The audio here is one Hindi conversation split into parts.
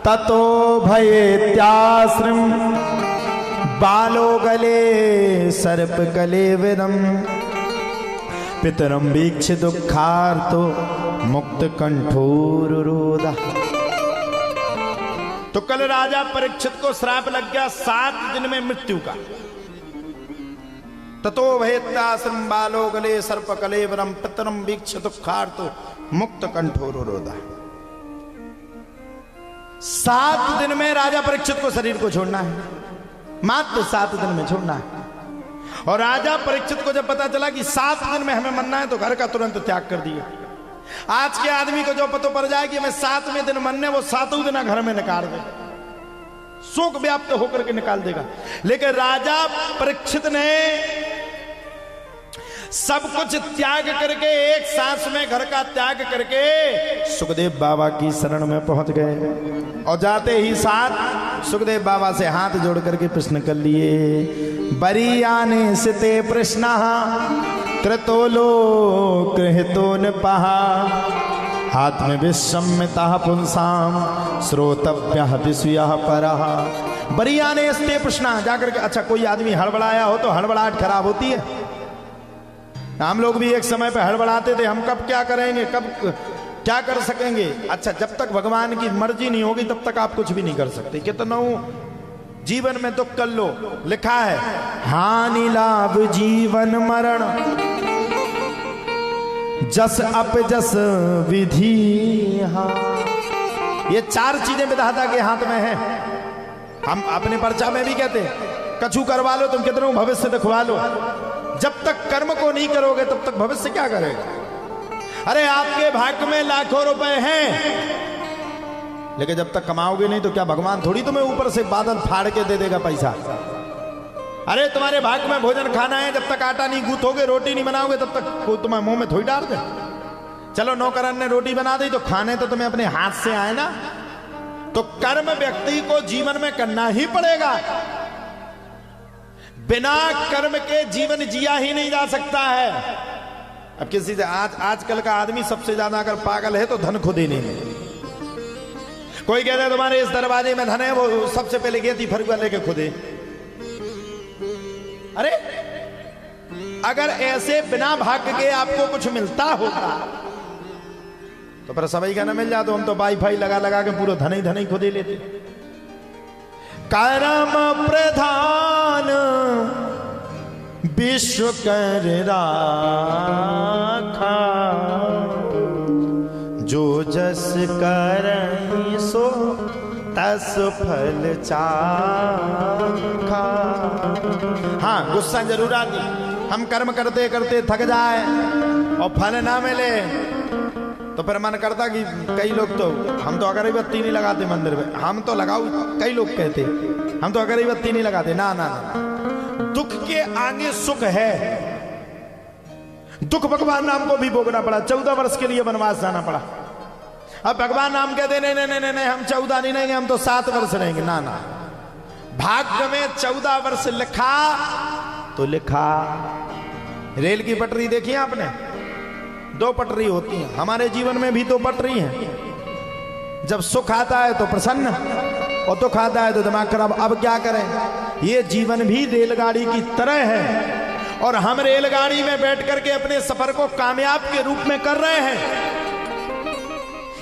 ततो भयेत्याश्रम बालो गले सर्प गले विदम पितरम वीक्ष दुखार्तो मुक्त कंठोरुरोधा। तो कल राजा परीक्षित को श्राप लग गया 7 दिन में मृत्यु का। ततो भयेत्याश्रम बालो गले सर्प कलेवरम पितरम वीक्ष दुखार्तो मुक्त कंठोरुरोधा। 7 दिन में राजा परीक्षित को शरीर को छोड़ना है, मात्र 7 दिन में छोड़ना है। और राजा परीक्षित को जब पता चला कि 7 दिन में हमें मरना है तो घर का तुरंत त्याग कर दिया। आज के आदमी को जो पता पड़ जाए कि हमें 7वें दिन मरने, वो 7वें दिन घर में निकाल दे, शोक व्याप्त होकर के निकाल देगा। लेकिन राजा परीक्षित ने सब कुछ त्याग करके, एक सांस में घर का त्याग करके सुखदेव बाबा की शरण में पहुंच गए। और जाते ही साथ सुखदेव बाबा से हाथ जोड़ करके प्रश्न कर लिए। बरीयाने सिते प्रश्न कृतोलो कृहितो न पहा हाथ में विषम्यता पुंसाम श्रोतव्य विषय परः। बरीयाने सिते प्रश्न जाकर के, अच्छा कोई आदमी हड़बड़ाया हो तो हड़बड़ाहट खराब होती है। हम लोग भी एक समय पे हड़बड़ाते थे, हम कब क्या करेंगे, कब क्या कर सकेंगे। अच्छा, जब तक भगवान की मर्जी नहीं होगी तब तक आप कुछ भी नहीं कर सकते। कितना जीवन में दुख कर लो, लिखा है हानि लाभ जीवन मरण जस अप जस विधि। ये 4 चीजें विधाता के हाथ में है। हम अपने पर्चा में भी कहते हैं कछु करवा लो तुम, कितनों भविष्य दिखवा लो। जब तक कर्म को नहीं करोगे तब तक भविष्य क्या करेगा। अरे आपके भाग्य में लाखों रुपए हैं, लेकिन जब तक कमाओगे नहीं तो क्या भगवान थोड़ी तुम्हें ऊपर से बादल फाड़ के दे देगा पैसा। अरे तुम्हारे भाग्य में भोजन खाना है, जब तक आटा नहीं गूंथोगे, रोटी नहीं बनाओगे, तब तक कोई तुम्हें मुंह में थोड़ी डाल दे। चलो नौकरन ने रोटी बना दी तो खाने तो तुम्हें अपने हाथ से आए ना। तो कर्म व्यक्ति को जीवन में करना ही पड़ेगा। बिना कर्म के जीवन जिया ही नहीं जा सकता है। अब किसी से आजकल का आदमी सबसे ज्यादा अगर पागल है तो धन खुद ही नहीं। कोई कहता है तुम्हारे इस दरवाजे में धन है, वो सबसे पहले गया थी फरुआ लेके खुदे। अरे अगर ऐसे बिना भाग्य के आपको कुछ मिलता होता तो पर सभी का न मिल जाता। हम तो वाईफाई लगा लगा के पूरा धन ही खुद ही लेते। कर्म प्रधान विश्व कर राखा जो जस करहि सो तस फल चाखा। हाँ, गुस्सा जरूर आती। हम कर्म करते करते थक जाए और फल ना मिले तो फिर मन करता कि कई लोग तो, हम तो अगरबत्ती नहीं लगाते मंदिर में, हम तो लगाओ। कई लोग कहते हम तो अगरबत्ती नहीं लगाते। ना ना ना, दुख के आगे सुख है। दुख भगवान नाम को भी भोगना पड़ा। 14 वर्ष के लिए वनवास जाना पड़ा। अब भगवान नाम कहते नहीं नहीं नहीं नहीं, हम 14 नहीं रहेंगे, हम तो 7 वर्ष रहेंगे। ना ना, भाग्य में 14 वर्ष लिखा तो लिखा। रेल की पटरी देखी आपने? 2 पटरी होती हैं। हमारे जीवन में भी 2 पटरी हैं। जब सुख आता है तो प्रसन्न और दुख आता है तो दिमाग खराब। अब क्या करें, ये जीवन भी रेलगाड़ी की तरह है और हम रेलगाड़ी में बैठ करके अपने सफर को कामयाब के रूप में कर रहे हैं।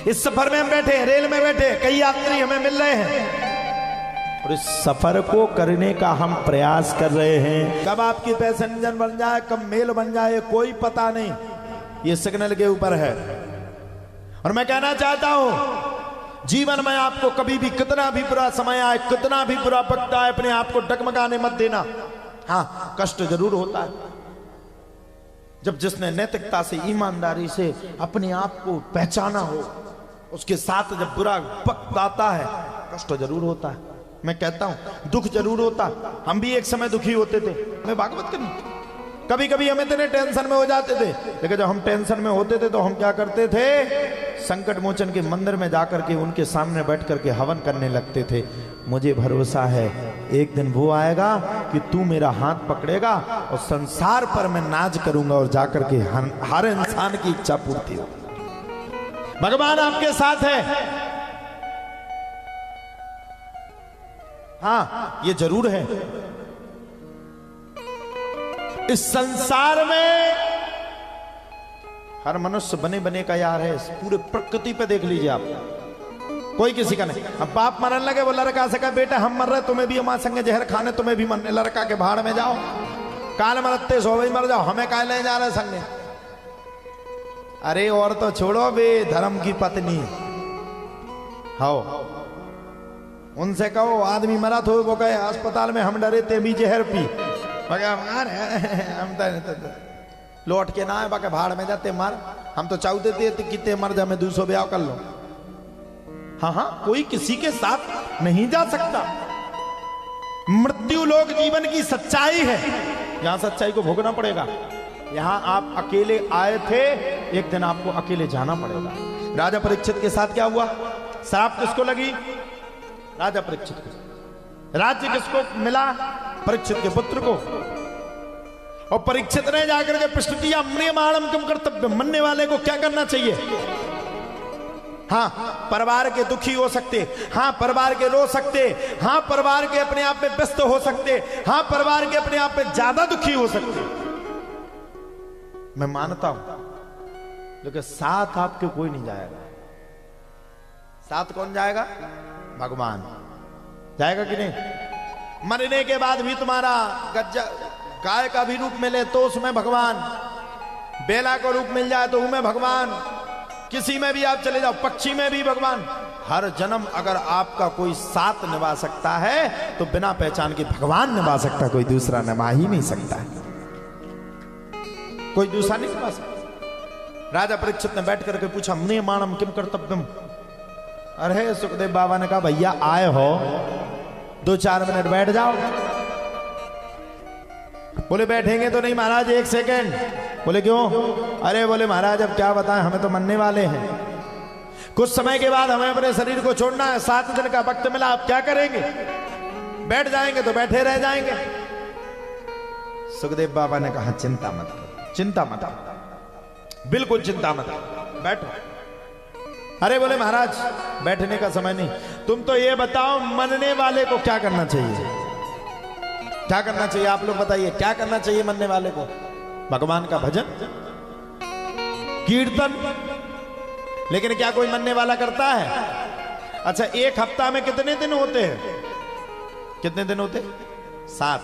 इस सफर में हम बैठे हैं, रेल में बैठे, कई यात्री हमें मिल रहे हैं और इस सफर को करने का हम प्रयास कर रहे हैं। कब आपकी पैसेंजर बन जाए, कब मेल बन जाए, कोई पता नहीं। ये सिग्नल के ऊपर है। और मैं कहना चाहता हूं, जीवन में आपको कभी भी कितना भी बुरा समय आए, कितना भी बुरा वक्त आए, अपने आप को डगमगाने मत देना। हाँ, कष्ट जरूर होता है। जब जिसने नैतिकता से, ईमानदारी से अपने आप को पहचाना हो, उसके साथ जब बुरा वक्त आता है, कष्ट जरूर होता है। मैं कहता हूं दुख जरूर होता। हम भी एक समय दुखी होते थे। मैं भागवत करूं, कभी कभी हम इतने टेंशन में हो जाते थे, लेकिन जब हम टेंशन में होते थे तो हम क्या करते थे, संकट मोचन के मंदिर में जाकर के उनके सामने बैठ करके हवन करने लगते थे। मुझे भरोसा है एक दिन वो आएगा कि तू मेरा हाथ पकड़ेगा और संसार पर मैं नाज करूंगा और जाकर के हर इंसान की इच्छा पूर्ति होगी। भगवान आपके साथ है। हाँ ये जरूर है, इस संसार में हर मनुष्य बने बने का यार है। पूरे प्रकृति पे देख लीजिए आप, कोई किसी का नहीं। अब बाप मरन लगे, वो लड़का से कहा बेटा हम मर रहे, तुम्हें भी हमारे संगे जहर खाने, तुम्हें भी मरने, लड़का के भाड़ में जाओ, काल मरते सो भाई मर जाओ, हमें काहे ले जा रहे संगे। अरे और तो छोड़ो बे, धर्म की पत्नी हो, उनसे कहो आदमी मरा तो वो कहे अस्पताल में हम डरे थे भी जहर पी, हम तो लौट के ना है बाके भाड़ में जाते मर, हम तो चाहते थे कितने मर जा, मैं 200 ब्याह कर लो। हाँ हाँ, कोई किसी के साथ नहीं जा सकता। मृत्यु लोक जीवन की सच्चाई है, यहां सच्चाई को भोगना पड़ेगा। यहां आप अकेले आए थे, एक दिन आपको अकेले जाना पड़ेगा। राजा परीक्षित के साथ क्या हुआ? श्राप किसको लगी? राजा परीक्षित को। राज्य किसको मिला? परीक्षित के पुत्र को। और परीक्षित ने जाकर के प्रश्न किया म्रियमाणम किम कर्तव्य, मरने वाले को क्या करना चाहिए? हाँ परिवार के दुखी हो सकते, हाँ परिवार के रो सकते, हाँ परिवार के अपने आप में व्यस्त हो सकते, हाँ परिवार के अपने आप में ज्यादा दुखी हो सकते, मैं मानता हूं, लेकिन साथ आपके कोई नहीं जाएगा। साथ कौन जाएगा? भगवान जाएगा कि नहीं? मरने के बाद भी तुम्हारा गाय का भी रूप मिले तो उसमें भगवान, बेला का रूप मिल जाए तो उसमें भगवान, किसी में भी आप चले जाओ, पक्षी में भी भगवान। हर जन्म अगर आपका कोई साथ निभा सकता है तो बिना पहचान के भगवान निभा सकता, कोई दूसरा निभा ही नहीं सकता है, कोई दूसरा नहीं निभा सकता। राजा परीक्षित ने बैठ करके पूछा म्रियमाणम किम कर्तव्यम। अरे सुखदेव बाबा ने कहा भैया आए हो 2-4 मिनट बैठ जाओ। बोले बैठेंगे तो नहीं महाराज, 1 सेकेंड। बोले क्यों? अरे बोले महाराज अब क्या बताएं, हमें तो मरने वाले हैं, कुछ समय के बाद हमें अपने शरीर को छोड़ना है, 7 दिन का वक्त मिला, आप क्या करेंगे? बैठ जाएंगे तो बैठे रह जाएंगे। सुखदेव बाबा ने कहा चिंता मत करो, चिंता मत करो, बिल्कुल चिंता मत करो, बैठो। अरे बोले महाराज बैठने का समय नहीं, तुम तो ये बताओ मरने वाले को क्या करना चाहिए? क्या करना चाहिए आप लोग बताइए, क्या करना चाहिए मरने वाले को? भगवान का भजन, कीर्तन। लेकिन क्या कोई मरने वाला करता है? अच्छा 1 हफ्ता में कितने दिन होते हैं? कितने दिन होते? 7।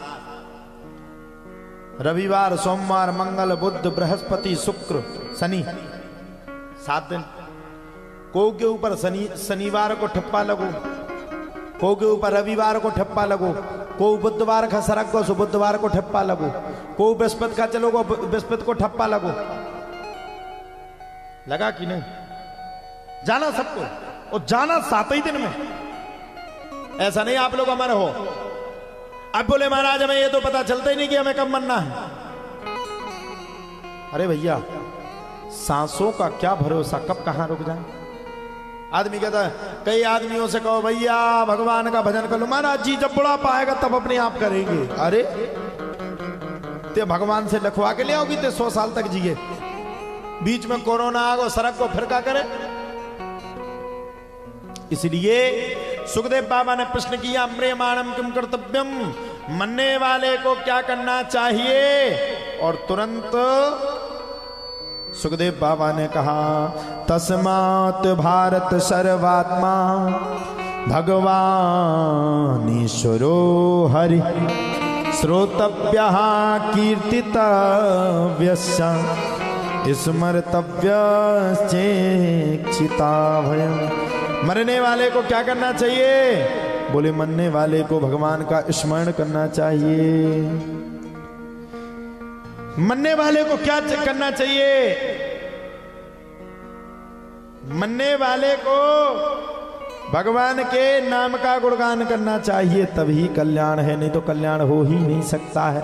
रविवार, सोमवार, मंगल, बुध, बृहस्पति, शुक्र, शनि, 7 दिन। को के ऊपर शनिवार को ठप्पा लगो, को के ऊपर रविवार को ठप्पा लगो, को बुधवार का सरक को बुधवार को ठप्पा लगो, को बृहस्पति का चलो बृहस्पति को ठप्पा लगो। लगा कि नहीं? जाना सबको, और जाना 7 ही दिन में। ऐसा नहीं आप लोग अमर हो। अब बोले महाराज हमें ये तो पता चलता ही नहीं कि हमें कब मरना है। अरे भैया सांसों का क्या भरोसा, कब कहां रुक जाए। आदमी कहता है, कई आदमियों से कहो भैया भगवान का भजन कर लो, महाराज जी जब बुढ़ापा आएगा तब अपने आप करेंगे। अरे ते भगवान से लिखवा के ले आओगी ते 100 साल तक जिए, बीच में कोरोना आ गो सड़क को फिर क्या करे। इसलिए सुखदेव बाबा ने प्रश्न किया म्रियमाणम किम कर्तव्यम, मरने वाले को क्या करना चाहिए? और तुरंत सुखदेव बाबा ने कहा तस्मात् भारत सर्वात्मा भगवान ईश्वरो हरि श्रोतव्यः कीर्तितव्यस्य स्मर्तव्यश्चेक्षिताभयम्। मरने वाले को क्या करना चाहिए? बोले मरने वाले को भगवान का स्मरण करना चाहिए। मरने वाले को क्या करना चाहिए? मरने वाले को भगवान के नाम का गुणगान करना चाहिए, तभी कल्याण है, नहीं तो कल्याण हो ही नहीं सकता है।